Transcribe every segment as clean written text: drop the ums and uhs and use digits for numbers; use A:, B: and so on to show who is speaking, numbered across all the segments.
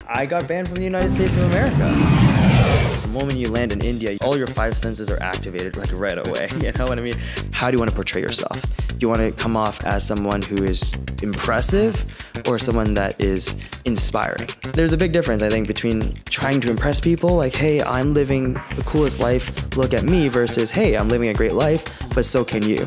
A: I got banned from the United States of America. The moment you land in India, all your five senses are activated like right away. You know what I mean? How do you want to portray yourself? Do you want to come off as someone who is impressive or someone that is inspiring? There's a big difference, I think, between trying to impress people, like, hey, I'm living the coolest life, look at me, versus, hey, I'm living a great life, but so can you.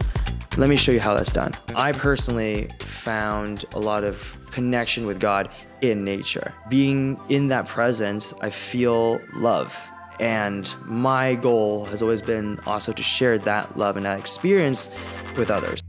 A: Let me show you how that's done. I personally found a lot of connection with God in nature. Being in that presence, I feel love. And my goal has always been also to share that love and that experience with others.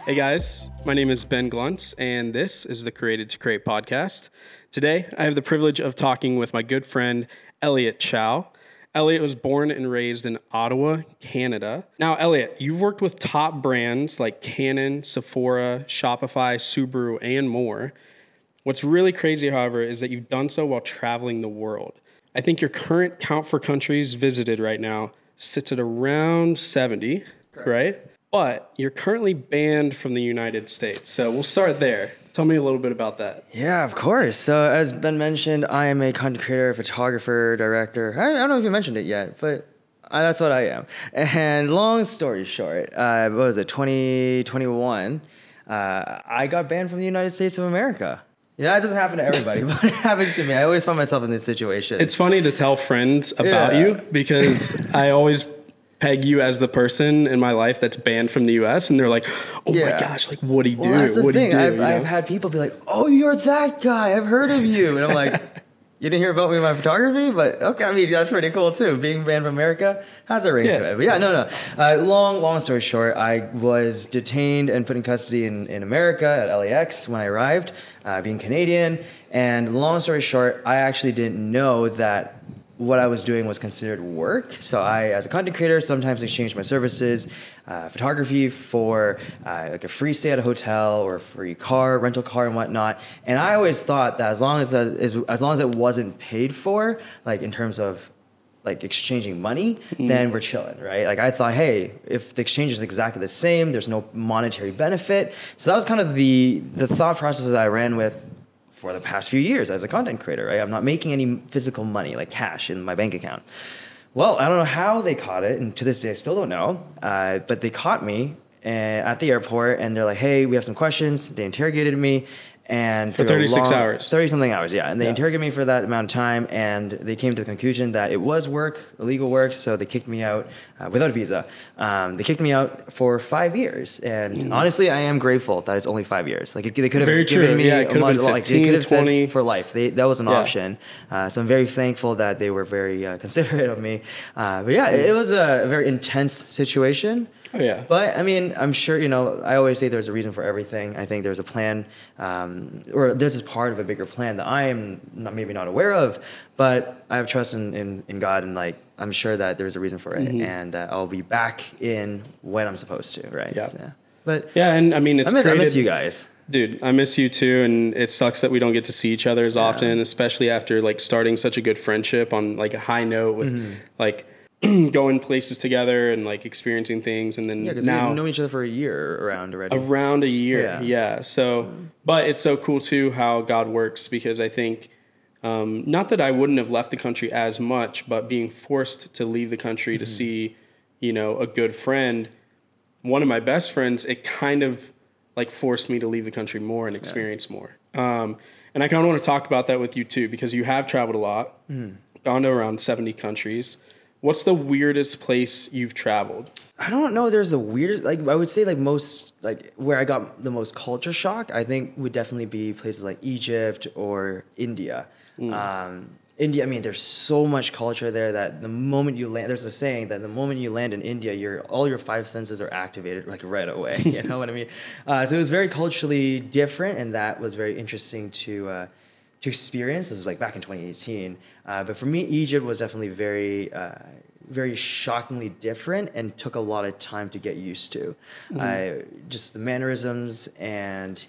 B: Hey guys, my name is Ben Gluntz, and this is the Created to Create podcast. Today, I have the privilege of talking with my good friend, Elliott Chau. Elliott was born and raised in Ottawa, Canada. Now, Elliott, you've worked with top brands like Canon, Sephora, Shopify, Subaru, and more. What's really crazy, however, is that you've done so while traveling the world. I think your current count for countries visited right now sits at around 70, right? But you're currently banned from the United States. So we'll start there. Tell me a little bit about that.
A: Yeah, of course. So as Ben mentioned, I am a content creator, photographer, director. I don't know if you mentioned it yet, but that's what I am. And long story short, what was it, 2021, I got banned from the United States of America. You know, that doesn't happen to everybody, but it happens to me. I always find myself in this situation.
B: It's funny to tell friends about you because I always peg you as the person in my life that's banned from the U.S. and they're like, oh my gosh, like what'd he do?
A: That's the thing.
B: I've
A: had people be like, oh, you're that guy. I've heard of you. And I'm like, you didn't hear about me in my photography? But okay, I mean, that's pretty cool too. Being banned from America has a ring to it. But yeah, no. Long story short, I was detained and put in custody in America at LAX when I arrived, being Canadian. And long story short, I actually didn't know that what I was doing was considered work. So I, as a content creator, sometimes exchanged my services, photography for like a free stay at a hotel or a free rental car and whatnot. And I always thought that as long as it wasn't paid for, like in terms of like exchanging money, then we're chilling, right? Like I thought, hey, if the exchange is exactly the same, there's no monetary benefit. So that was kind of the thought process that I ran with for the past few years as a content creator, right? I'm not making any physical money, like cash in my bank account. Well, I don't know how they caught it, and to this day I still don't know, but they caught me at the airport, and they're like, hey, we have some questions. They interrogated me. And
B: for 36 hours.
A: 30-something hours, yeah. And they interrogated me for that amount of time, and they came to the conclusion that it was work, illegal work, so they kicked me out without a visa. They kicked me out for 5 years. And honestly, I am grateful that it's only 5 years. Like, they could have given me a much, 15, like, they could have 20. Said for life. That was an option. So I'm very thankful that they were very considerate of me. But yeah, it was a very intense situation.
B: Oh, yeah.
A: But, I mean, I'm sure, I always say there's a reason for everything. I think there's a plan, or this is part of a bigger plan that I am maybe not aware of, but I have trust in God, and, like, I'm sure that there's a reason for it, and that I'll be back in when I'm supposed to, right?
B: Yeah.
A: So, but
B: yeah, and, I mean, I
A: miss you guys.
B: Dude, I miss you too, and it sucks that we don't get to see each other as often, especially after, like, starting such a good friendship on, like, a high note with, like, going places together and like experiencing things, and then
A: because we've known each other for a year already.
B: Around a year, yeah. So, but it's so cool too how God works, because I think not that I wouldn't have left the country as much, but being forced to leave the country to see, a good friend, one of my best friends, it kind of like forced me to leave the country more and experience more. And I kind of want to talk about that with you too, because you have traveled a lot, gone to around 70 countries. What's the weirdest place you've traveled?
A: I don't know. There's a weird, like, I would say like most, like where I got the most culture shock, I think would definitely be places like Egypt or India. India, I mean, there's so much culture there that the moment you land, there's a saying that the moment you land in India, all your five senses are activated like right away. You know what I mean? So it was very culturally different, and that was very interesting to experience. This was like back in 2018. But for me, Egypt was definitely very, very shockingly different and took a lot of time to get used to. Just the mannerisms and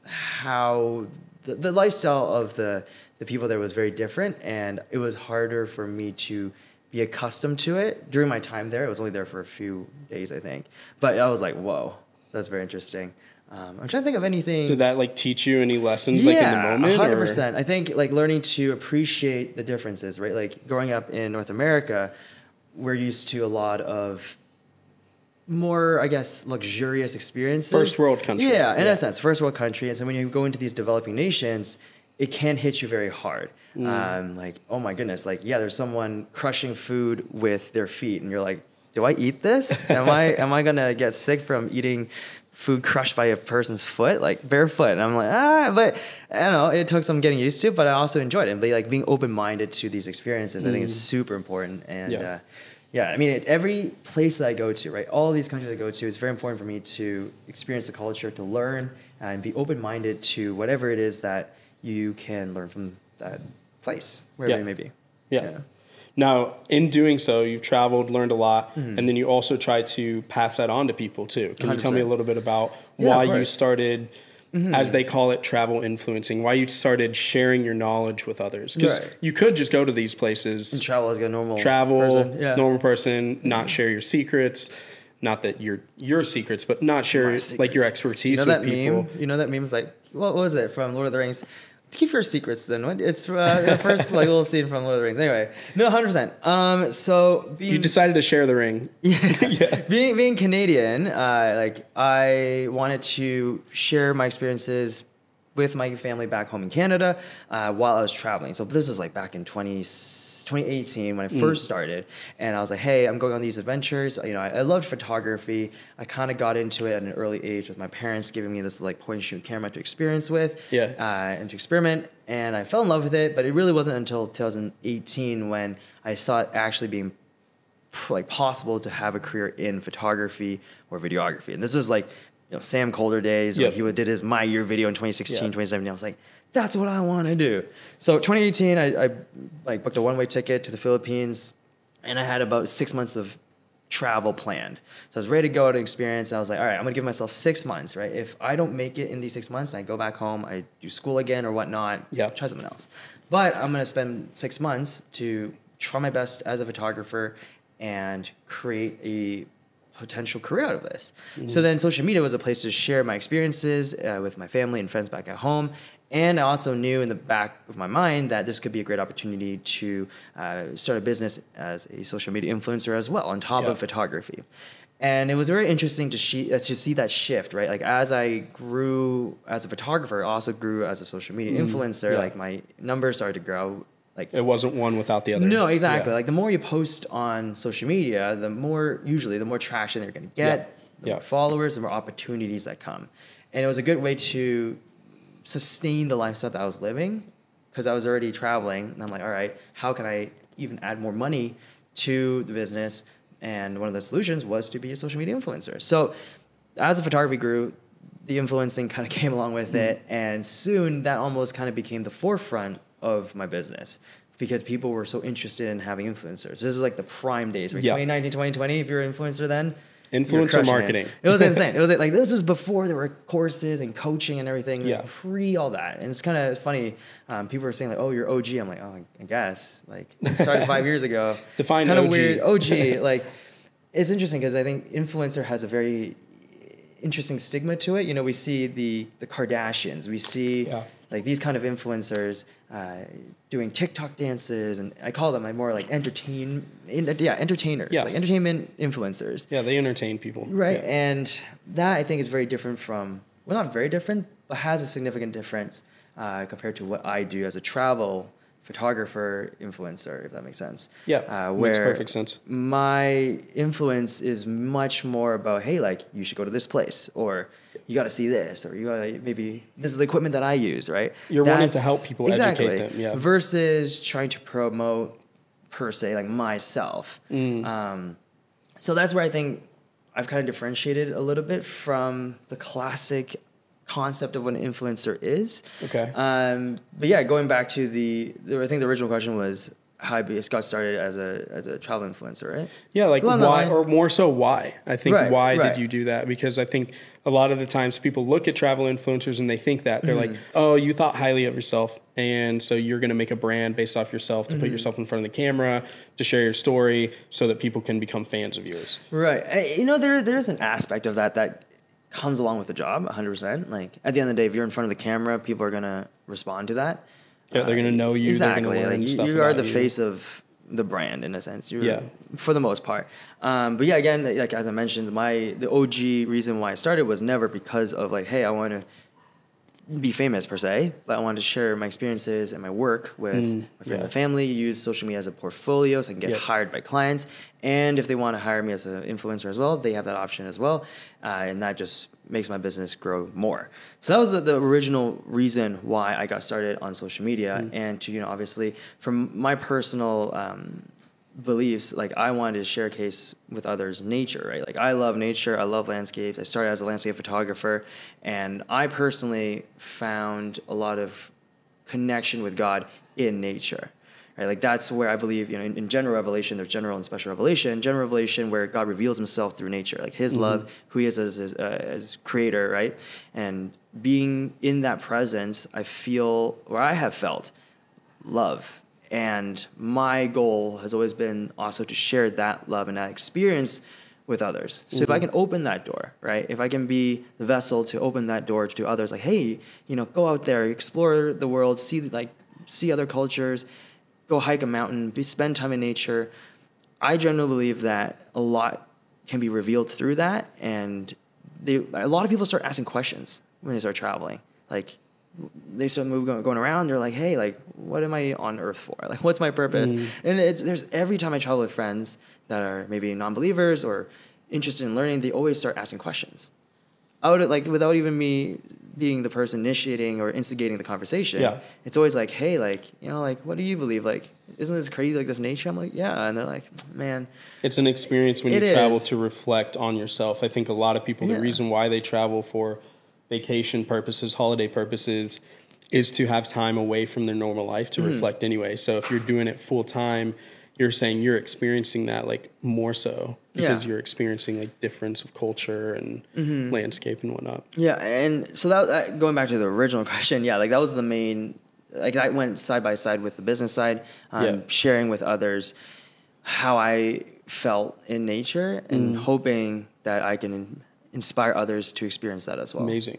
A: how the lifestyle of the people there was very different, and it was harder for me to be accustomed to it during my time there. I was only there for a few days, I think, but I was like, whoa, that's very interesting. I'm trying to think of anything.
B: Did that like teach you any lessons like in the moment?
A: 100%. I think like learning to appreciate the differences, right? Like growing up in North America, we're used to a lot of more, I guess, luxurious experiences.
B: First world country.
A: Yeah, in a sense, first world country. And so when you go into these developing nations, it can hit you very hard. Like, oh my goodness, like, yeah, there's someone crushing food with their feet, and you're like, do I eat this? Am I gonna get sick from eating food crushed by a person's foot, like barefoot? And I'm like, but I don't know, it took some getting used to, but I also enjoyed it. And like being open-minded to these experiences, I think is super important. And I mean, every place that I go to, right, all these countries I go to, it's very important for me to experience the culture, to learn, and be open-minded to whatever it is that you can learn from that place, wherever it may be.
B: Yeah. Now, in doing so, you've traveled, learned a lot, and then you also try to pass that on to people too. Can 100%. You tell me a little bit about why you started, as they call it, travel influencing, why you started sharing your knowledge with others? Because you could just go to these places
A: and travel as a normal
B: person, not share your secrets. Not that your secrets, but not share like your expertise with people.
A: Meme? You know that meme is like, what was it from Lord of the Rings? Keep your secrets then. It's the first like little scene from Lord of the Rings. Anyway, no, 100%. So
B: you decided to share the ring.
A: Being Canadian, like I wanted to share my experiences with my family back home in Canada while I was traveling. So this was like back in 2018 when I first started, and I was like, hey, I'm going on these adventures. You know, I loved photography. I kind of got into it at an early age with my parents giving me this like point and shoot camera to experience with, and to experiment. And I fell in love with it, but it really wasn't until 2018 when I saw it actually being like possible to have a career in photography or videography. And this was like, you know, Sam Colder days when he did his My Year video in 2016, 2017. I was like, that's what I want to do. So 2018, I like booked a one-way ticket to the Philippines, and I had about 6 months of travel planned. So I was ready to go to experience. And I was like, all right, I'm going to give myself 6 months, right? If I don't make it in these 6 months, I go back home, I do school again or whatnot, try something else. But I'm going to spend 6 months to try my best as a photographer and create a potential career out of this. So then social media was a place to share my experiences with my family and friends back at home. And I also knew in the back of my mind that this could be a great opportunity to start a business as a social media influencer as well, on top of photography. And it was very interesting to see that shift, right? Like as I grew as a photographer, I also grew as a social media influencer. Like my numbers started to grow. Like
B: it wasn't one without the other.
A: No, exactly. Like the more you post on social media, the more traction they're going to get, the more followers, the more opportunities that come. And it was a good way to sustain the lifestyle that I was living because I was already traveling. And I'm like, all right, how can I even add more money to the business? And one of the solutions was to be a social media influencer. So as the photography grew, the influencing kind of came along with it. And soon that almost kind of became the forefront of my business because people were so interested in having influencers. This was like the prime days, right? 2019, 2020, if you're an influencer then.
B: Influencer marketing.
A: It was insane. It was like, this was before there were courses and coaching and everything, like pre all that. And it's kind of funny. People were saying like, oh, you're OG. I'm like, oh, I guess. Like, started 5 years ago.
B: Define
A: kind
B: OG.
A: Kind of weird. OG. Like, it's interesting because I think influencer has a very interesting stigma to it. You know, we see the Kardashians. We see like these kind of influencers doing TikTok dances, and I call them like more like entertainers, like entertainment influencers.
B: Yeah, they entertain people.
A: Right, and that I think is very different from, well, not very different, but has a significant difference compared to what I do as a travel photographer influencer, if that makes sense.
B: Yeah, makes perfect sense.
A: My influence is much more about, hey, like you should go to this place, or you got to see this, or you got to maybe this is the equipment that I use, right?
B: You're wanting to help people educate them,
A: versus trying to promote per se like myself. So that's where I think I've kind of differentiated a little bit from the classic concept of what an influencer is.
B: Okay.
A: But yeah, going back to I think the original question was, how I got started as a travel influencer, right?
B: Yeah, like why, or more so why? I think why did you do that? Because I think a lot of the times people look at travel influencers and they think that they're like, oh, you thought highly of yourself, and so you're going to make a brand based off yourself to put yourself in front of the camera to share your story so that people can become fans of yours.
A: Right. You know, there's an aspect of that comes along with the job, 100%. Like at the end of the day, if you're in front of the camera, people are going to respond to that.
B: Yeah, they're going to know you.
A: Exactly.
B: Like
A: you are the face of the brand in a sense. For the most part. But yeah, again, like as I mentioned, the OG reason why I started was never because of like, hey, I want to be famous per se, but I wanted to share my experiences and my work with my friends and family, use social media as a portfolio so I can get hired by clients. And if they want to hire me as an influencer as well, they have that option as well. And that just makes my business grow more. So that was the original reason why I got started on social media. And to, obviously from my personal beliefs, like I wanted to share a case with others, nature, right? Like I love nature, I love landscapes. I started as a landscape photographer, and I personally found a lot of connection with God in nature, right? Like that's where I believe, in general revelation, there's general and special revelation. General revelation where God reveals himself through nature, like his love, who he is as creator, right? And being in that presence, I have felt love. And my goal has always been also to share that love and that experience with others. So if I can open that door, right? If I can be the vessel to open that door to others, like, hey, go out there, explore the world, see other cultures, go hike a mountain, spend time in nature. I generally believe that a lot can be revealed through that. And a lot of people start asking questions when they start traveling. Like, they start going around. They're like, "Hey, like, what am I on Earth for? Like, what's my purpose?" And there's every time I travel with friends that are maybe non-believers or interested in learning, they always start asking questions, without even me being the person initiating or instigating the conversation. Yeah. It's always like, "Hey, like, what do you believe? Like, isn't this crazy? Like this nature?" I'm like, "Yeah," and they're like, "Man,
B: it's an experience when you travel to reflect on yourself." I think a lot of people, the reason why they travel for vacation purposes, holiday purposes, is to have time away from their normal life to reflect anyway. So if you're doing it full time, you're saying you're experiencing that like more so because you're experiencing like difference of culture and landscape and whatnot. Yeah.
A: And so that going back to the original question, like that was the main, like that went side by side with the business side, sharing with others how I felt in nature and hoping that I can inspire others to experience that as well.
B: Amazing.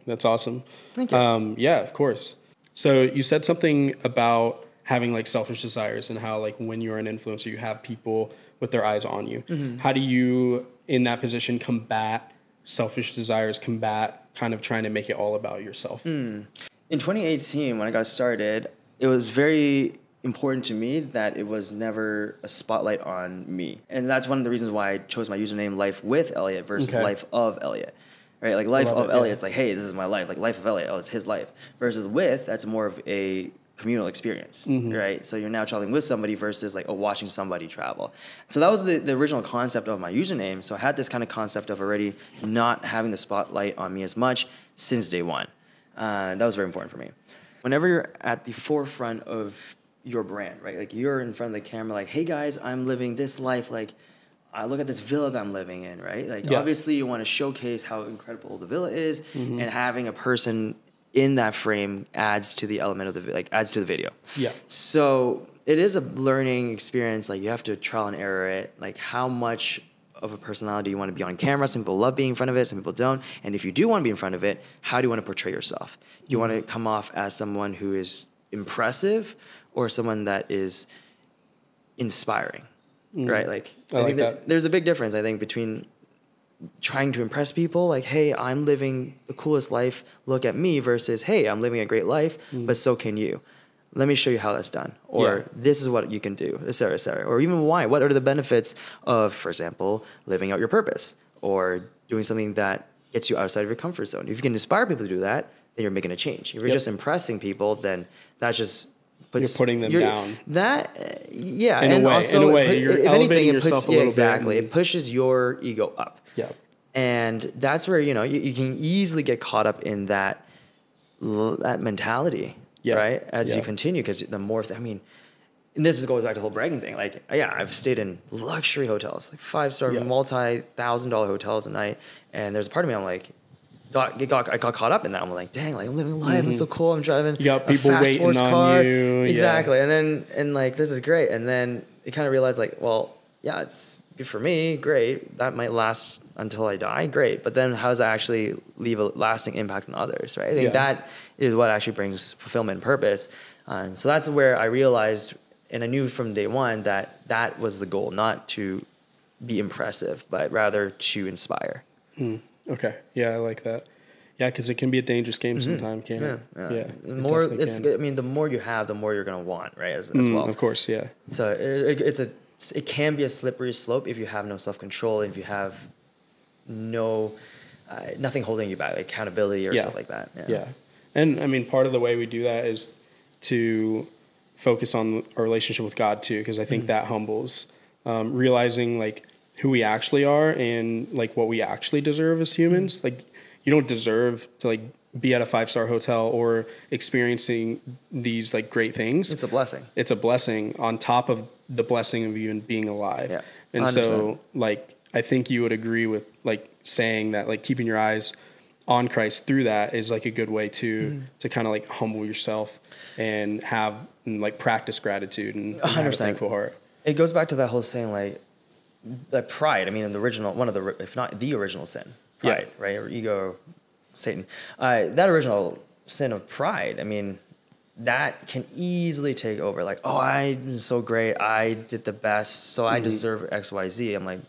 B: That's awesome.
A: Thank you.
B: Yeah, of course. So you said something about having like selfish desires and how like when you're an influencer, you have people with their eyes on you. How do you, in that position, combat selfish desires, combat kind of trying to make it all about yourself?
A: In 2018, when I got started, it was very important to me that it was never a spotlight on me. And that's one of the reasons why I chose my username Life with Elliott versus Life of Elliott. Right? Like Life of Elliott, it's like, hey, this is my life. Like Life of Elliott, it's his life. Versus with, that's more of a communal experience, right? So you're now traveling with somebody versus like watching somebody travel. So that was the original concept of my username. So I had this kind of concept of already not having the spotlight on me as much since day one. That was very important for me. Whenever you're at the forefront of your brand, right? Like you're in front of the camera, like, hey guys, I'm living this life. Like, look at this villa that I'm living in, right? Like, obviously you want to showcase how incredible the villa is, and having a person in that frame adds to the element of adds to the video. Yeah. So it is a learning experience. Like you have to trial and error it. Like how much of a personality you want to be on camera. Some people love being in front of it, some people don't. And if you do want to be in front of it, how do you want to portray yourself? Do you want to come off as someone who is impressive or someone that is inspiring, right? Like I think that there's a big difference, I think, between trying to impress people, like, hey, I'm living the coolest life, look at me, versus, hey, I'm living a great life, but so can you. Let me show you how that's done. Or this is what you can do, et cetera, et cetera. Or even why. What are the benefits of, for example, living out your purpose or doing something that gets you outside of your comfort zone? If you can inspire people to do that, then you're making a change. If you're just impressing people, then that's just you're
B: putting them down.
A: That,
B: in a way, you're elevating yourself a little bit.
A: Exactly. It pushes your ego up. Yeah. And that's where, you can easily get caught up in that mentality, right? As you continue, because the more, and this goes back to the whole bragging thing. Like, yeah, I've stayed in luxury hotels, like 5-star, multi-$1,000 hotels a night. And there's a part of me, I'm like, I got caught up in that. I'm like, dang, like I'm living life. I'm so cool. I'm driving
B: you got people
A: a fast
B: waiting
A: sports
B: on
A: car.
B: you.
A: Exactly. And like, this is great. And then you kind of realize like, well, yeah, it's good for me. Great. That might last until I die. Great. But then how does that actually leave a lasting impact on others? Right. I think that is what actually brings fulfillment and purpose. So that's where I realized, and I knew from day one that was the goal, not to be impressive, but rather to inspire.
B: Okay. Yeah, I like that. Yeah, because it can be a dangerous game sometimes, can't it?
A: Yeah. The more you have, the more you're going to want, right? As well.
B: Of course, yeah.
A: So it can be a slippery slope if you have no self-control, if you have nothing holding you back, like accountability or stuff like that.
B: Yeah. And I mean, part of the way we do that is to focus on our relationship with God too, because I think that humbles, realizing like who we actually are and like what we actually deserve as humans. Like you don't deserve to like be at a 5-star hotel or experiencing these like great things.
A: It's a blessing.
B: It's a blessing on top of the blessing of even being alive.
A: Yeah.
B: And
A: 100%.
B: so like, I think you would agree with like saying that like keeping your eyes on Christ through that is like a good way to kind of like humble yourself and have and like practice gratitude and have a thankful heart.
A: It goes back to that whole saying like pride. I mean, in the original, one of the, if not the original sin, pride, right? Or ego, Satan. That original sin of pride, I mean, that can easily take over. Like, oh, I'm so great. I did the best. So I deserve X, Y, Z. I'm like,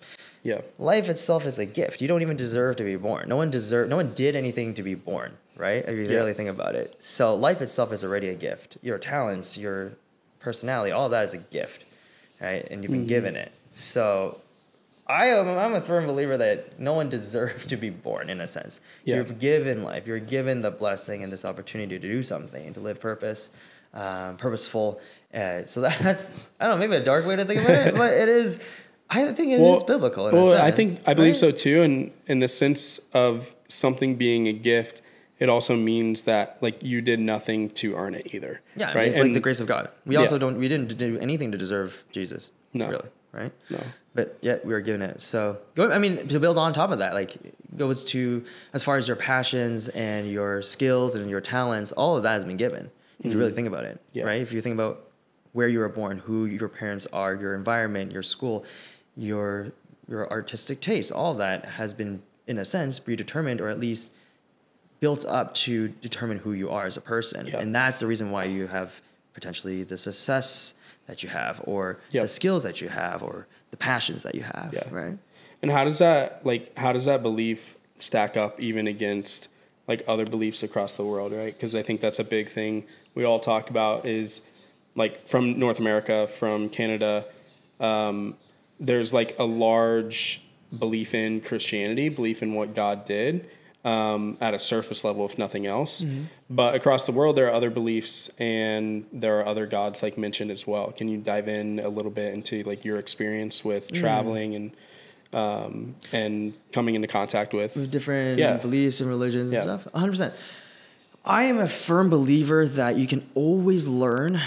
A: life itself is a gift. You don't even deserve to be born. No one did anything to be born, right? If you really think about it. So life itself is already a gift. Your talents, your personality, all of that is a gift, right? And you've been given it. So I'm a firm believer that no one deserves to be born in a sense. You're given life. You're given the blessing and this opportunity to do something, to live purposeful. So that's, I don't know, maybe a dark way to think about it, but it is. I think it is biblical in a sense.
B: I believe so too. And in the sense of something being a gift, it also means that like you did nothing to earn it either.
A: Yeah.
B: Right?
A: I mean, it's like the grace of God. We also we didn't do anything to deserve Jesus. No. Really. Right?
B: No.
A: But yet we were given it. So, I mean, to build on top of that, like goes to as far as your passions and your skills and your talents, all of that has been given. If you really think about it, right? If you think about where you were born, who your parents are, your environment, your school, your artistic taste, all of that has been, in a sense, predetermined or at least built up to determine who you are as a person. And that's the reason why you have potentially the success that you have or the skills that you have or the passions that you have, right?
B: And how does that belief stack up even against like other beliefs across the world, right? Because I think that's a big thing we all talk about is like from North America, from Canada, there's like a large belief in Christianity, belief in what God did at a surface level, if nothing else. But across the world, there are other beliefs and there are other gods like mentioned as well. Can you dive in a little bit into like your experience with traveling and coming into contact with
A: different beliefs and religions and stuff? 100%. I am a firm believer that you can always learn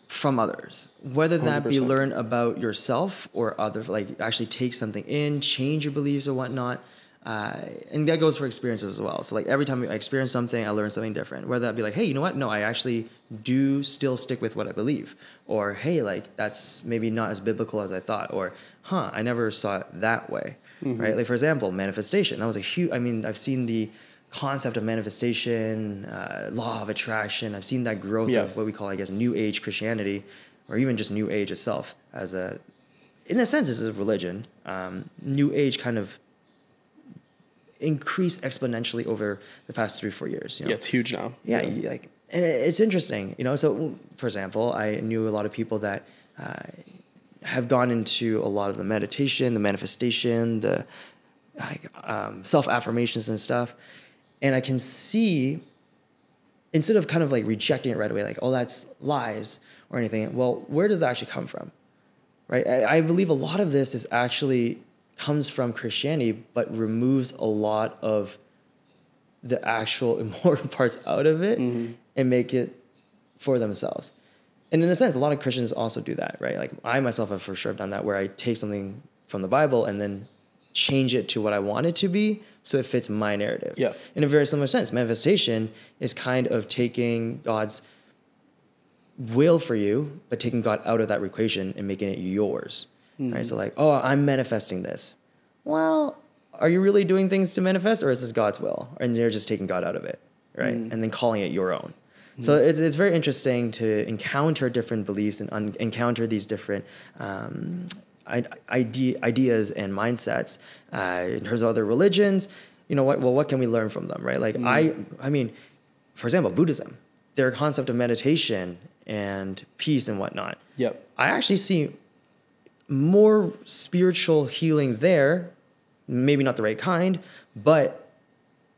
A: from others, whether that 100%. Be learn about yourself or other, like actually take something in, change your beliefs or whatnot. And that goes for experiences as well. So like every time I experience something, I learn something different, whether that be like, hey, you know what? No, I actually do still stick with what I believe, or, hey, like that's maybe not as biblical as I thought, or, I never saw it that way. Right. Like for example, manifestation, that was a huge, I mean, I've seen the concept of manifestation, law of attraction. I've seen that growth of what we call, I guess, New Age Christianity, or even just New Age itself as in a sense, it's a religion. New Age kind of increased exponentially over the past 3-4 years. You know?
B: Yeah, it's huge now.
A: Yeah, like, and it's interesting, you know. So, for example, I knew a lot of people that have gone into a lot of the meditation, the manifestation, the self-affirmations and stuff. And I can see, instead of kind of like rejecting it right away, like, oh, that's lies or anything, well, where does that actually come from? Right? I believe a lot of this is actually comes from Christianity, but removes a lot of the actual important parts out of it and make it for themselves. And in a sense, a lot of Christians also do that, right? Like I myself have for sure done that, where I take something from the Bible and then change it to what I want it to be so it fits my narrative.
B: Yeah.
A: In a very similar sense, manifestation is kind of taking God's will for you, but taking God out of that equation and making it yours. Right? So like, oh, I'm manifesting this. Well, are you really doing things to manifest, or is this God's will? And you're just taking God out of it, right? And then calling it your own. So it's very interesting to encounter different beliefs and encounter these different ideas and mindsets in terms of other religions. You know what? Well, what can we learn from them, right? Like I mean, for example, Buddhism, their concept of meditation and peace and whatnot.
B: Yep.
A: I actually see more spiritual healing there, maybe not the right kind, but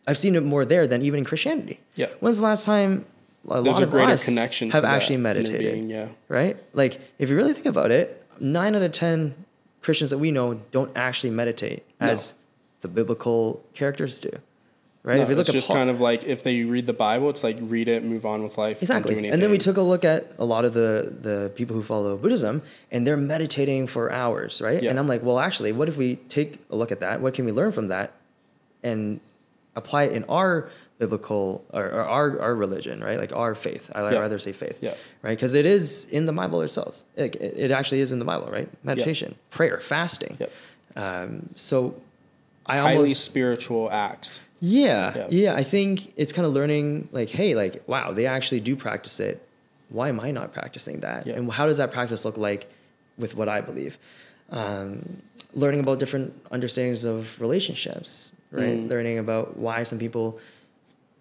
A: I've seen it more there than even in Christianity.
B: Yeah.
A: When's the last time
B: There's
A: lot
B: a
A: of
B: greater
A: us
B: connection
A: have
B: to
A: actually
B: that
A: meditated?
B: being, yeah.
A: Right? Like, if you really think about it, 9 out of 10 Christians that we know don't actually meditate as the biblical characters do. Right?
B: No,
A: if you look
B: it's
A: at
B: just kind of like if they read the Bible, it's like read it, move on with life.
A: Exactly.
B: Don't do
A: And then we
B: anything.
A: took a look at a lot of the people who follow Buddhism, and they're meditating for hours, right?
B: Yeah.
A: And I'm like, well, actually, what if we take a look at that? What can we learn from that and apply it in our biblical or our religion, right? Like our faith. I'd rather say faith, right? Because it is in the Bible itself. It actually is in the Bible, right? Meditation, prayer, fasting. So I
B: highly spiritual acts.
A: Yeah. I think it's kind of learning like, hey, like, wow, they actually do practice it. Why am I not practicing that? And how does that practice look like with what I believe? Learning about different understandings of relationships, right? Learning about why some people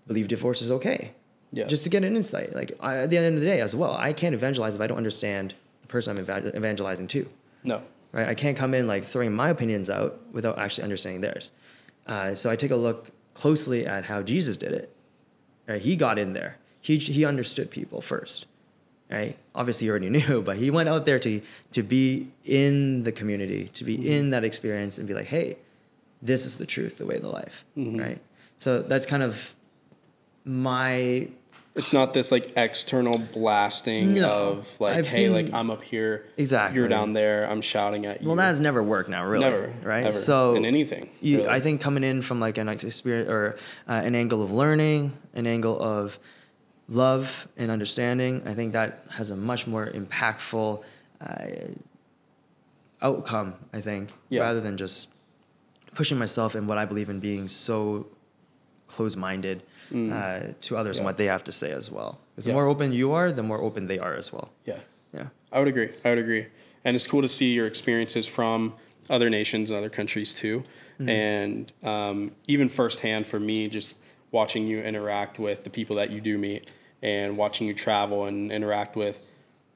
A: believe divorce is okay. Just to get an insight. Like at the end of the day as well, I can't evangelize if I don't understand the person I'm evangelizing to.
B: No.
A: Right? I can't come in like throwing my opinions out without actually understanding theirs. So I take a look closely at how Jesus did it. Right? He got in there. He understood people first. Right? Obviously, you already knew, but he went out there to be in the community, to be in that experience, and be like, "Hey, this is the truth, the way, the life." Right? So that's kind of my.
B: It's not this like external blasting of like, hey, like I'm up here, you're down there, I'm shouting at you.
A: Well, that has never worked now, really.
B: Never,
A: right?
B: Ever.
A: So
B: in anything. Really.
A: I think coming in from like an experience or an angle of learning, an angle of love and understanding, I think that has a much more impactful outcome. I think rather than just pushing myself in what I believe in being so close-minded. To others and what they have to say as well. Because the more open you are, the more open they are as well. Yeah.
B: I would agree. And it's cool to see your experiences from other nations and other countries too. And even firsthand for me, just watching you interact with the people that you do meet and watching you travel and interact with,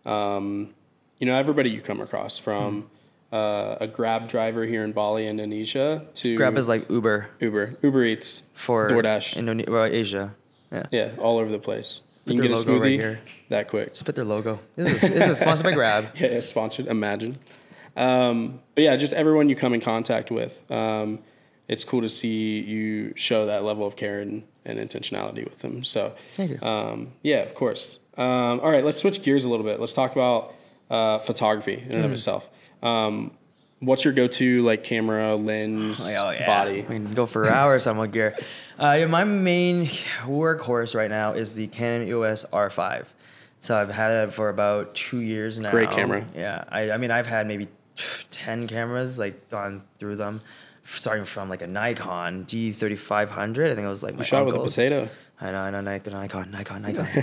B: everybody you come across from a Grab driver here in Bali, Indonesia, to
A: Grab is like Uber
B: Eats
A: for
B: DoorDash,
A: Asia. Yeah,
B: all over the place.
A: Put
B: You can
A: their
B: get a
A: logo
B: smoothie
A: right here.
B: that quick.
A: Just put their logo. This is sponsored by Grab.
B: Yeah, sponsored. Imagine. But yeah, just everyone you come in contact with. It's cool to see you show that level of care and intentionality with them. So,
A: thank you.
B: Yeah, of course. All right, let's switch gears a little bit. Let's talk about photography in and of itself. What's your go-to like camera, lens, body?
A: We can go for hours on what gear. My main workhorse right now is the Canon EOS R5. So I've had it for about 2 years now.
B: Great camera.
A: Yeah. I mean, I've had maybe 10 cameras, like gone through them, starting from like a Nikon D3500. I think it was like my
B: shot
A: uncle's.
B: with a potato.
A: I know, Nikon,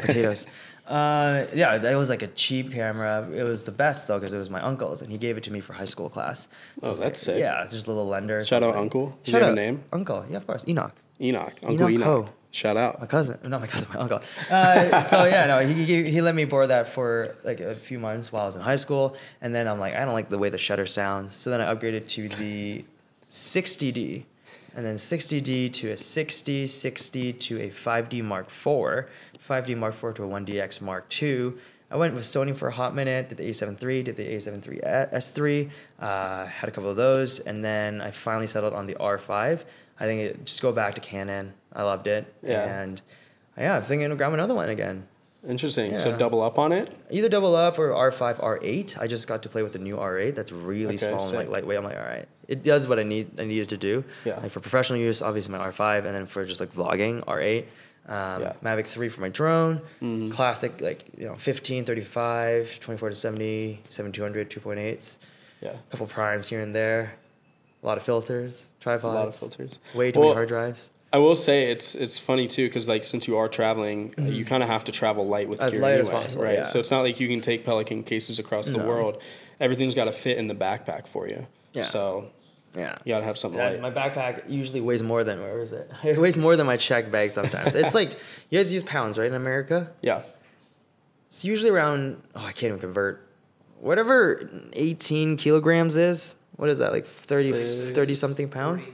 A: potatoes. Yeah, that was like a cheap camera. It was the best though because it was my uncle's, and he gave it to me for high school class. So
B: that's sick.
A: Yeah, it's just a little lender.
B: Shout out,
A: like,
B: Uncle. Does he have a name?
A: Uncle, yeah, of course. Enoch.
B: Uncle Enoch.
A: Ho.
B: Shout out.
A: My cousin, not my cousin, my uncle. So yeah, no, he let me borrow that for like a few months while I was in high school, and then I'm like, I don't like the way the shutter sounds, so then I upgraded to the 60D. And then 60D to a 60, 60 to a 5D Mark IV, 5D Mark IV to a 1DX Mark II. I went with Sony for a hot minute, did the A7 III, did the A7 III S3, had a couple of those, and then I finally settled on the R5. I think just go back to Canon. I loved it.
B: Yeah.
A: And I'm thinking of grab another one again.
B: Interesting.
A: Yeah.
B: So double up on it?
A: Either double up or R5, R8. I just got to play with the new R8 that's really small and
B: sick.
A: like lightweight. I'm like, all right, it does what I needed to do.
B: Yeah.
A: Like for professional use, obviously my R5, and then for just like vlogging, R8. Mavic 3 for my drone. Classic, like 15, 35, 24 to 70, 7200, 2.8s.
B: Yeah.
A: A couple primes here and there. A lot of filters, tripods.
B: A lot of filters.
A: Way too many hard drives.
B: I will say it's funny too, because like since you are traveling, you kind of have to travel light with
A: as
B: gear
A: light
B: anyway,
A: as possible,
B: right?
A: yeah.
B: So it's not like you can take Pelican cases across the world. Everything's got to fit in the backpack for you.
A: Yeah.
B: So
A: yeah,
B: you got to have something light.
A: My backpack usually weighs more than where is it? It weighs more than my check bag sometimes. It's like you guys use pounds, right, in America?
B: Yeah.
A: It's usually around I can't even convert. Whatever 18 kilograms is. What is that? Like 30 something pounds?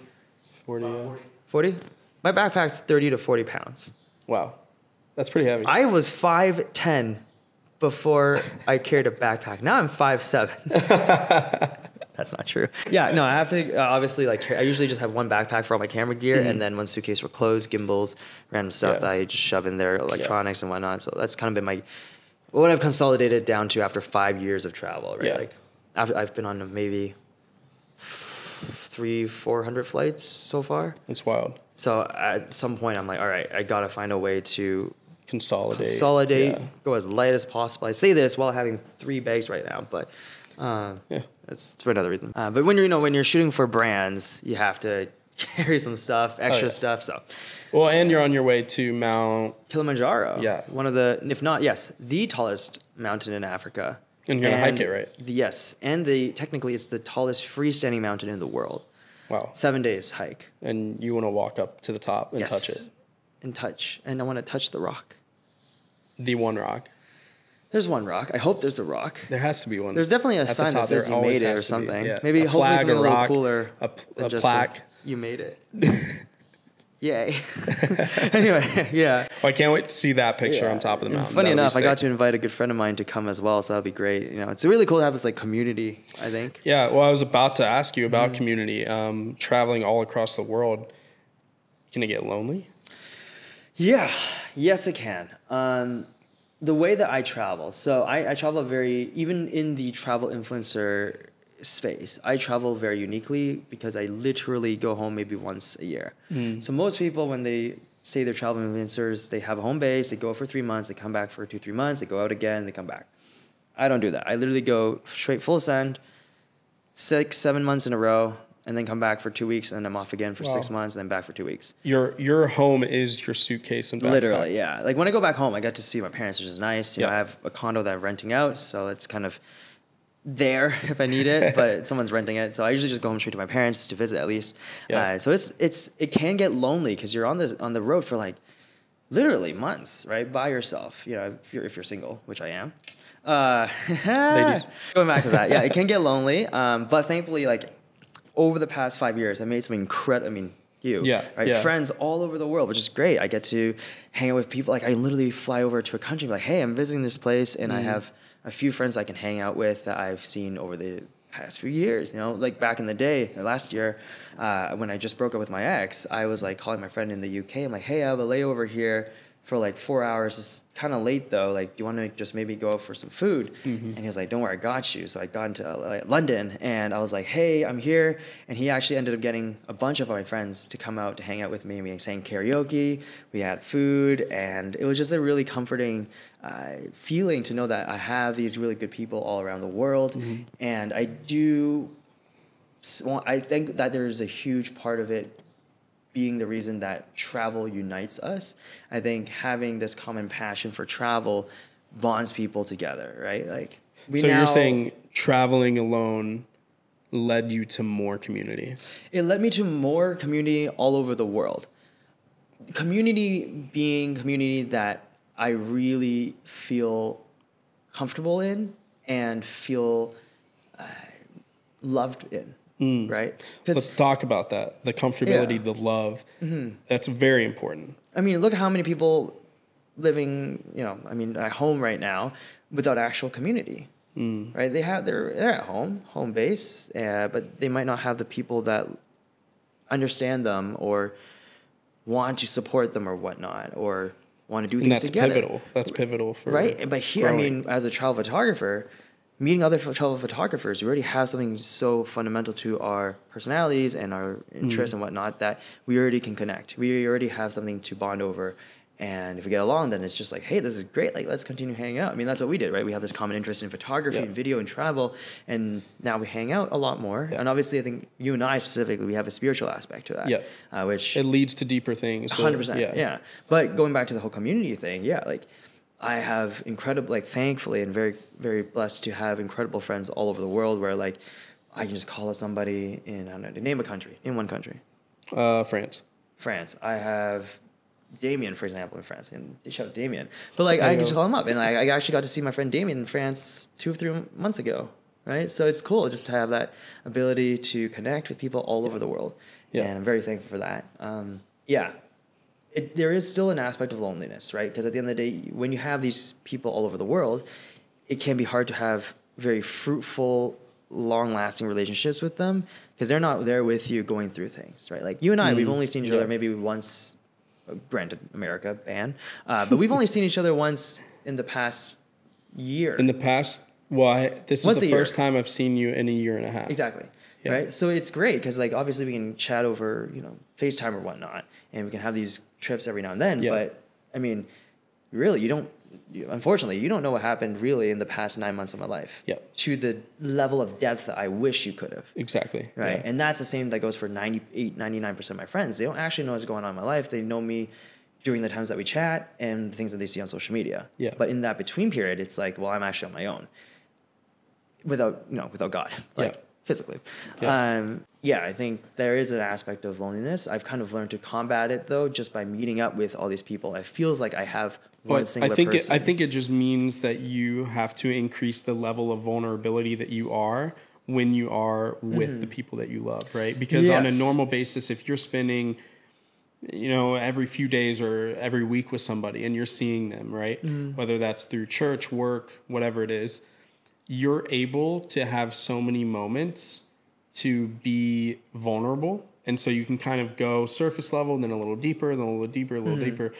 B: 40.
A: 40? My backpack's 30 to 40 pounds.
B: Wow. That's pretty heavy.
A: I was 5'10" before I carried a backpack. Now I'm 5'7". That's not true. Yeah, no, I have to obviously I usually just have one backpack for all my camera gear and then one suitcase for clothes, gimbals, random stuff that I just shove in there, electronics and whatnot. So that's kind of been what I've consolidated down to after 5 years of travel, right?
B: Yeah.
A: Like after I've been on maybe 300-400 flights so far.
B: It's wild.
A: So at some point I'm like, all right, I gotta find a way to
B: consolidate,
A: go as light as possible. I say this while having 3 bags right now, but that's for another reason. But when you're shooting for brands, you have to carry some stuff, extra stuff. So,
B: well, and you're on your way to Mount
A: Kilimanjaro. Yeah, one of the, if not, the tallest mountain in Africa.
B: And you're gonna hike it, right?
A: Yes, and technically it's the tallest freestanding mountain in the world.
B: Wow.
A: 7 days hike.
B: And you want to walk up to the top and touch it.
A: And I want to touch the rock.
B: The one rock.
A: There's one rock. I hope there's a rock.
B: There has to be one.
A: There's definitely a sign that says you made it or something.
B: Yeah.
A: Maybe hopefully something a little cooler.
B: A
A: just
B: plaque.
A: Like, you made it. Yay. Anyway, yeah.
B: Well, I can't wait to see that picture on top of the mountain.
A: Funny enough, I got to invite a good friend of mine to come as well, so that'd be great. It's really cool to have this community, I think.
B: Yeah, well, I was about to ask you about community. Traveling all across the world, can it get lonely?
A: Yeah. Yes, it can. The way that I travel, so I travel even in the travel influencer space, I travel very uniquely because I literally go home maybe once a year. So most people, when they say they're travel influencers, they have a home base, they go for 3 months, they come back for 2-3 months, they go out again, they come back. I don't do that. I literally go straight full send, 6-7 months in a row, and then come back for 2 weeks, and I'm off again for 6 months, and then back for 2 weeks.
B: Your home is your suitcase and backpack.
A: Literally, yeah. Like when I go back home, I get to see my parents, which is nice. I have a condo that I'm renting out, so it's kind of there if I need it, but someone's renting it. So I usually just go home straight to my parents to visit at least.
B: Yeah.
A: So it can get lonely because you're on the road for literally months, right, by yourself. If you're single, which I am.
B: Ladies.
A: Going back to that, yeah, it can get lonely. But thankfully, over the past 5 years, I made some incredible. Friends all over the world, which is great. I get to hang out with people. I literally fly over to a country, and be like, hey, I'm visiting this place, and I have a few friends I can hang out with that I've seen over the past few years. Back in the day, last year, when I just broke up with my ex, I was calling my friend in the UK. I'm like, hey, I have a layover here for 4 hours. It's kind of late though. Do you want to just maybe go out for some food? And he was like, don't worry, I got you. So I got into London, and I was like, hey, I'm here. And he actually ended up getting a bunch of my friends to come out to hang out with me. We sang karaoke, we had food, and it was just a really comforting feeling to know that I have these really good people all around the world. And I think that there's a huge part of it being the reason that travel unites us. I think having this common passion for travel bonds people together, right?
B: You're saying traveling alone led you to more community?
A: It led me to more community all over the world. Community being community that I really feel comfortable in and feel loved in. Right?
B: Let's talk about that. The comfortability, the love. That's very important.
A: I mean, look how many people living, at home right now without actual community. Right? They're at home base, but they might not have the people that understand them or want to support them or whatnot, or want to do things together.
B: Pivotal. That's pivotal for
A: right. But here,
B: growing.
A: I mean, as a travel photographer, meeting other travel photographers, we already have something so fundamental to our personalities and our interests and whatnot that we already can connect. We already have something to bond over. And if we get along, then it's just like, hey, this is great. Like, let's continue hanging out. I mean, that's what we did, right? We have this common interest in photography and video and travel. And now we hang out a lot more. Yeah. And obviously, I think you and I specifically, we have a spiritual aspect to that.
B: Yeah.
A: Which
B: it leads to deeper things.
A: 100%. Yeah. But going back to the whole community thing, like, I have incredible, like, thankfully and very, very blessed to have incredible friends all over the world where, like, I can just call up somebody in, I don't know, to name one country.
B: France.
A: I have Damien, for example, in France, and they shout Damien. But, like, I can just call him up. And I actually got to see my friend Damien in France 2 or 3 months ago, right? So it's cool just to have that ability to connect with people all over the world. Yeah. And I'm very thankful for that. There is still an aspect of loneliness, right? Because at the end of the day, when you have these people all over the world, it can be hard to have very fruitful, long-lasting relationships with them because they're not there with you going through things, right? Like you and I, we've only seen each other maybe once, granted, America, ban, but we've only seen each other once in the past year.
B: This is the first time I've seen you in a year and a half.
A: Exactly. Yeah. Right. So it's great because, like, obviously we can chat over, FaceTime or whatnot, and we can have these trips every now and then. Yeah. But I mean, really, unfortunately, you don't know what happened really in the past 9 months of my life.
B: Yeah.
A: To the level of depth that I wish you could have.
B: Exactly.
A: Right.
B: Yeah.
A: And that's the same that goes for 99% of my friends. They don't actually know what's going on in my life. They know me during the times that we chat and the things that they see on social media.
B: Yeah.
A: But in that between period, it's like, well, I'm actually on my own. Without God. Like, physically. I think there is an aspect of loneliness. I've kind of learned to combat it though, just by meeting up with all these people. It feels like I have one singular person.
B: I think it just means that you have to increase the level of vulnerability that you are when you are with the people that you love, right? Because on a normal basis, if you're spending, every few days or every week with somebody and you're seeing them, right? Whether that's through church, work, whatever it is, you're able to have so many moments to be vulnerable. And so you can kind of go surface level, then a little deeper, then a little deeper, a little deeper.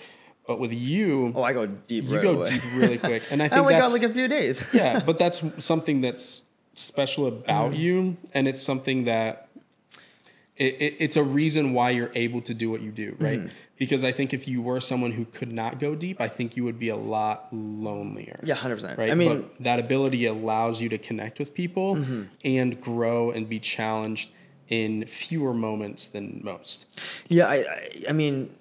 B: But with you...
A: I go deep
B: You go deep really quick. And I think
A: only got like a few days.
B: Yeah, but that's something that's special about you. And it's something that... It's a reason why you're able to do what you do, right? Because I think if you were someone who could not go deep, I think you would be a lot lonelier.
A: Yeah, 100%.
B: Right? I mean, but that ability allows you to connect with people and grow and be challenged in fewer moments than most.
A: Yeah, I mean,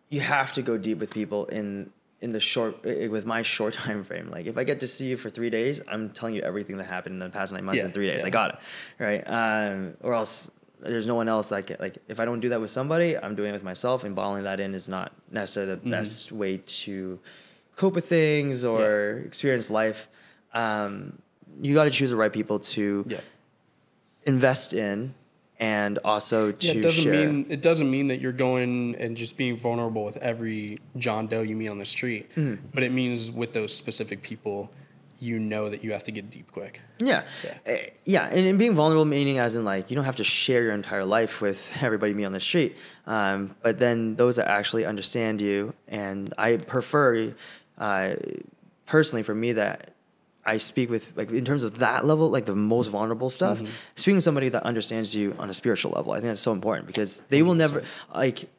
A: you have to go deep with people in with my short time frame. Like, if I get to see you for 3 days, I'm telling you everything that happened in the past 9 months in 3 days. I got it, right? Or else... there's no one else like if I don't do that with somebody, I'm doing it with myself, and bottling that in is not necessarily the best way to cope with things or experience life. You got to choose the right people to invest in, and also to share.
B: It doesn't mean that you're going and just being vulnerable with every John Doe you meet on the street, but it means with those specific people, that you have to get deep quick. And being vulnerable meaning as in, like, you don't have to share your entire life with everybody you meet on the street, but then those that actually understand you. And I prefer personally for me that I speak with, like, in terms of that level, like the most vulnerable stuff, speaking with somebody that understands you on a spiritual level. I think that's so important because they will never, like,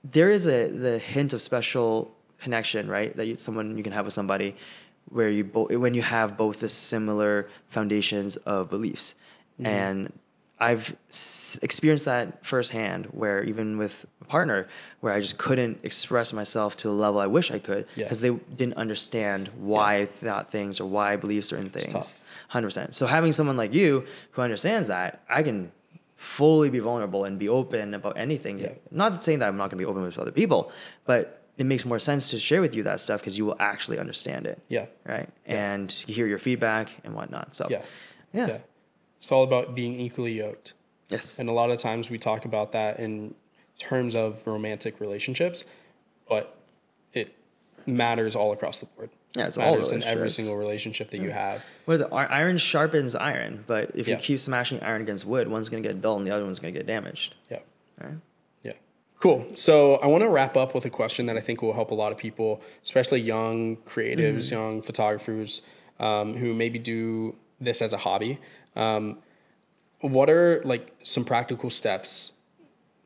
B: there is the hint of special connection, right? That you can have with somebody where when you have both the similar foundations of beliefs. And I've experienced that firsthand, where even with a partner, where I just couldn't express myself to the level I wish I could because they didn't understand why I thought things or why I believe certain things. 100%. So having someone like you who understands that, I can fully be vulnerable and be open about anything. Not saying that I'm not going to be open with other people, but it makes more sense to share with you that stuff because you will actually understand it. Right. And you hear your feedback and whatnot. So, it's all about being equally yoked.
A: Yes.
B: And a lot of times we talk about that in terms of romantic relationships, but it matters all across the board.
A: Yeah, it's
B: all in every single relationship that you have.
A: What is it? Iron sharpens iron, but if you keep smashing iron against wood, one's going to get dull and the other one's going to get damaged.
B: Yeah.
A: All right.
B: Cool. So I want to wrap up with a question that I think will help a lot of people, especially young creatives, young photographers, who maybe do this as a hobby. What are like some practical steps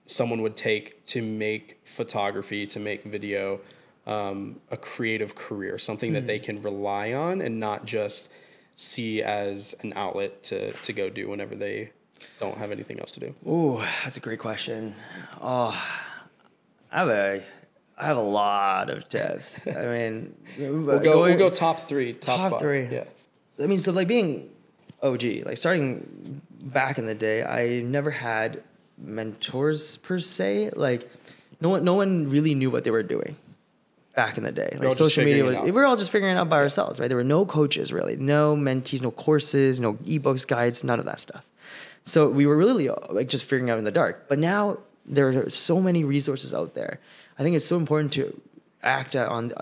B: someone would take to make photography, to make video, a creative career, something that they can rely on and not just see as an outlet to go do whenever they don't have anything else to do?
A: Ooh, that's a great question. Oh, I have a lot of tips. I mean,
B: we'll go top three, top five.
A: Three.
B: Yeah.
A: I mean, so like being OG, like starting back in the day, I never had mentors per se. Like no one really knew what they were doing back in the day. Like social media we were all just figuring it out by ourselves, right? There were no coaches really, no mentees, no courses, no ebooks, guides, none of that stuff. So we were really like just figuring out in the dark. But now there are so many resources out there. I think it's so important to act on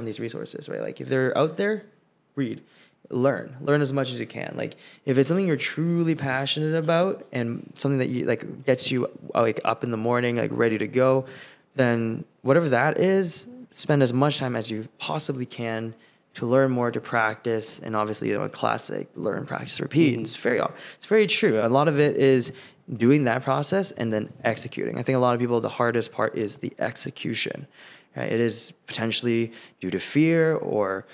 A: these resources, right? Like if they're out there, read, learn as much as you can. Like if it's something you're truly passionate about and something that you like gets you like up in the morning, like ready to go, then whatever that is, spend as much time as you possibly can to learn more, to practice, and obviously, a classic learn, practice, repeat. It's very true. A lot of it is doing that process and then executing. I think a lot of people, the hardest part is the execution. Right? It is potentially due to fear or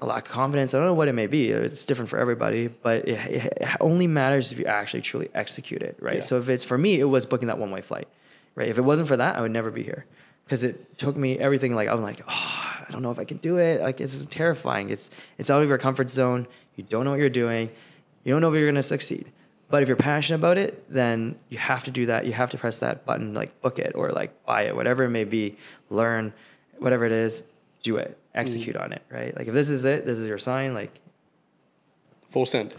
A: a lack of confidence. I don't know what it may be. It's different for everybody, but it only matters if you actually truly execute it. Right. Yeah. So if it's for me, it was booking that one-way flight. Right. If it wasn't for that, I would never be here. Because it took me everything. Like I'm like, I don't know if I can do it. Like it's terrifying. It's out of your comfort zone. You don't know what you're doing. You don't know if you're gonna succeed. But if you're passionate about it, then you have to do that. You have to press that button, like book it or like buy it, whatever it may be. Learn, whatever it is, do it. Execute on it. Right? Like if this is it, this is your sign. Like
B: full send.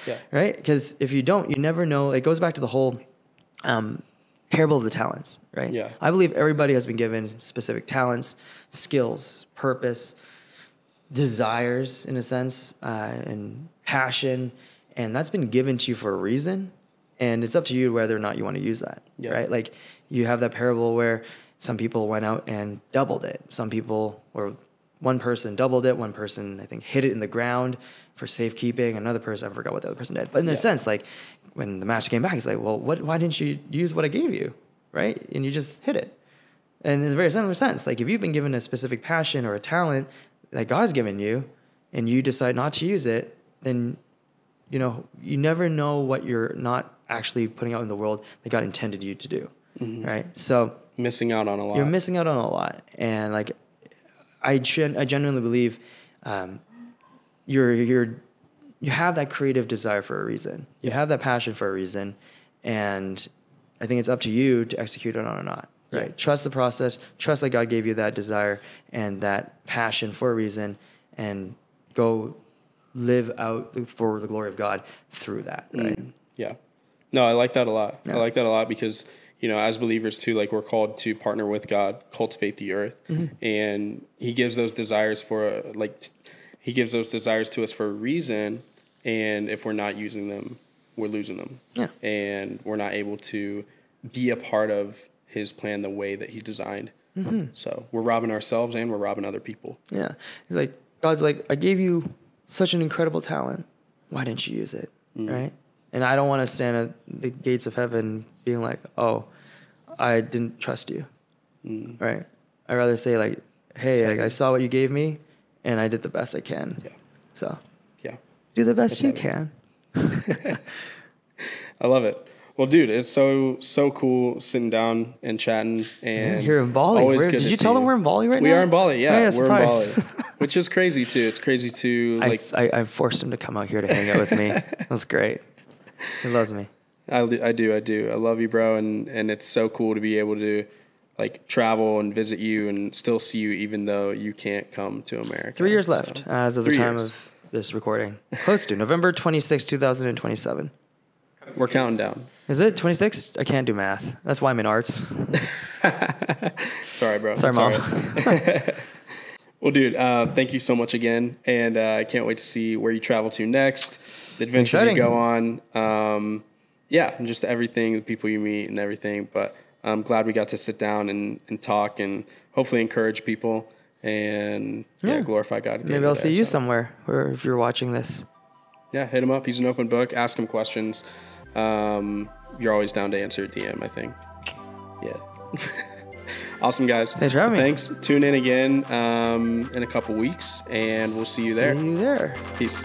A: Yeah. Right? Because if you don't, you never know. It goes back to the whole parable of the talents, right?
B: Yeah.
A: I believe everybody has been given specific talents, skills, purpose, desires in a sense, and passion, and that's been given to you for a reason, and it's up to you whether or not you want to use that, right? Like you have that parable where some people went out and doubled it. Some people, or one person doubled it, one person I think hid it in the ground for safekeeping, another person, I forgot what the other person did. But in a sense, like when the master came back, he's like, well, why didn't you use what I gave you, right? And you just hit it. And it's a very similar sense. Like if you've been given a specific passion or a talent that God has given you and you decide not to use it, then, you never know what you're not actually putting out in the world that God intended you to do, right? So
B: missing out on a lot.
A: You're missing out on a lot. And like, I genuinely believe you have that creative desire for a reason. You have that passion for a reason, and I think it's up to you to execute it on or not. Right? Yeah. Trust the process. Trust that God gave you that desire and that passion for a reason, and go live out for the glory of God through that. Right?
B: Yeah. No, I like that a lot. Yeah. I like that a lot because as believers too, like we're called to partner with God, cultivate the earth, and He gives those desires He gives those desires to us for a reason. And if we're not using them, we're losing them. Yeah. And we're not able to be a part of His plan the way that He designed. So we're robbing ourselves and we're robbing other people.
A: Yeah. He's like, God's like, I gave you such an incredible talent. Why didn't you use it? Right? And I don't want to stand at the gates of heaven being like, oh, I didn't trust you. Right? I'd rather say like, hey, like, I saw what you gave me and I did the best I can. Yeah. So do the best you can.
B: I love it. Well, dude, it's so cool sitting down and chatting. And
A: here in Bali. Did you tell them we're in Bali right now?
B: We are in Bali. Yeah, we're in Bali, which is crazy too. It's crazy to like.
A: I forced him to come out here to hang out with me. It was great. He loves me.
B: I do. I love you, bro, and it's so cool to be able to like travel and visit you and still see you, even though you can't come to America.
A: 3 years left as of the time of this recording. Close to November 26, 2027.
B: We're counting down.
A: Is it 26? I can't do math. That's why I'm in arts.
B: Sorry, bro.
A: Sorry, Mom.
B: Well, dude, thank you so much again. And I can't wait to see where you travel to next, the adventures you go on. And just everything, the people you meet and everything. But I'm glad we got to sit down and talk and hopefully encourage people and glorify God. At the
A: Maybe I'll see you somewhere, or if you're watching this.
B: Yeah, hit him up. He's an open book. Ask him questions. You're always down to answer a DM, I think. Yeah. Awesome, guys.
A: Thanks for having me.
B: Thanks. Tune in again in a couple weeks, and we'll see you there.
A: See you there.
B: Peace.